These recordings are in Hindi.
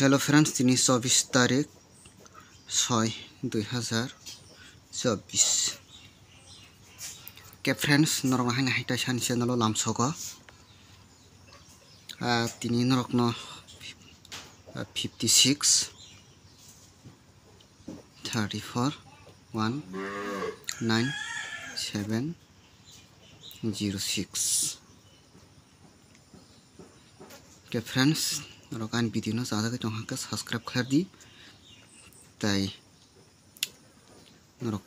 हेलो फ्रेंड्स, 24 तारीख 6/2024 के फ्रेंड्स नरक हाइन हाइटा सानसे नलो लामसोको तिनी नरक न 56 34 19706 के फ्रेंड्स नरक आन वीडियो न ज्यादा के चौहां सब्सक्राइब कर दी ताई नरक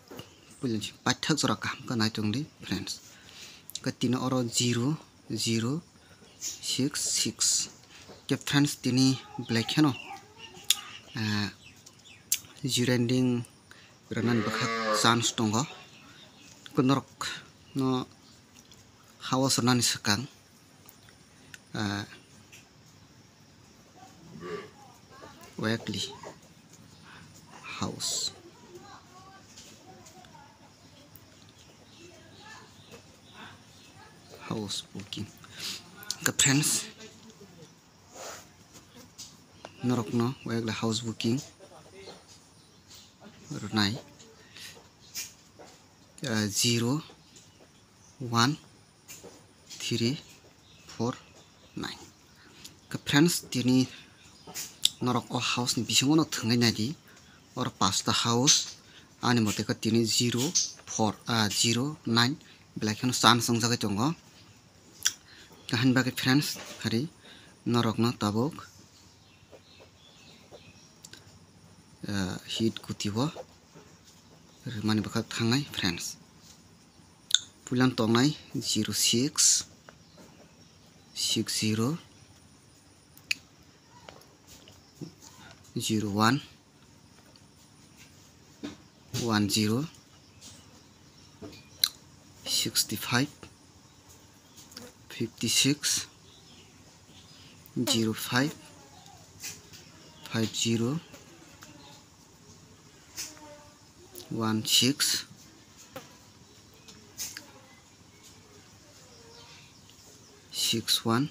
पुलिन पाठक जरा काम का नाइ चंगली फ्रेंड्स का तीन और 0066 के फ्रेंड्स तिनी ब्लैक है नो जिरेंडिंग रनन बखा चांस दंगो नरक न हाउस रनन सकang weekly house booking के फ्रेंड्स नरक न weekly house booking रनाय 01349 के फ्रेंड्स तिनी नरक हाउस नि बिसंगो न थंगाय नादि और पांचटा हाउस आनि मते का तिनी 09 ब्लैक न सान संजागे दंगो कहन बाके फ्रेंड्स हारि नरक न ताबुक हिट कुतिबो माने बखा थांनाय फ्रेंड्स पुलान तंगनाय 0660 01 10 65 56 05 50 16 61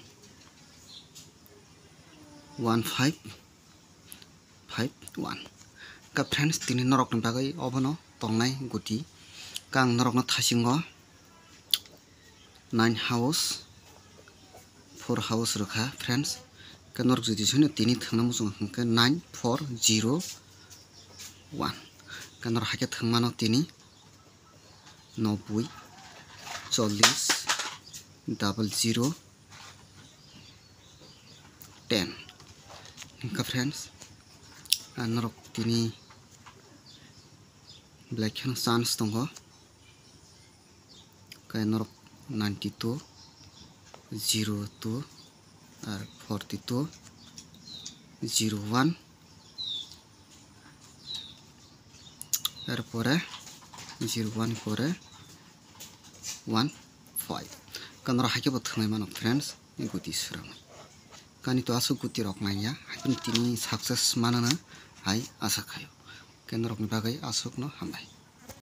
1551 का फ्रेंड्स तिनी नरक न बागै अबनो तंगनाय गुति कां नरक न थासिंगो 9 हाउस 4 हाउस रखा फ्रेंड्स का नरक जुदि छने तिनी थंगना मुसुं हंके 9401 का नरक हाके थंगमानो तिनी 90 40 00 10 का फ्रेंड्स नरक तिनी ब्लैक हैन चांस दंगो का नरक 92 02 और 42 01 एरपरे 01 परे 15 कनर हाके बथनाय मानो फ्रेंड्स गुति सुराम कानि तो आसु गुति रखनाया हाकिन तिनी सक्सेस मानना हाय आशा खायो केनरक नि बागै आसुक न हामबाय।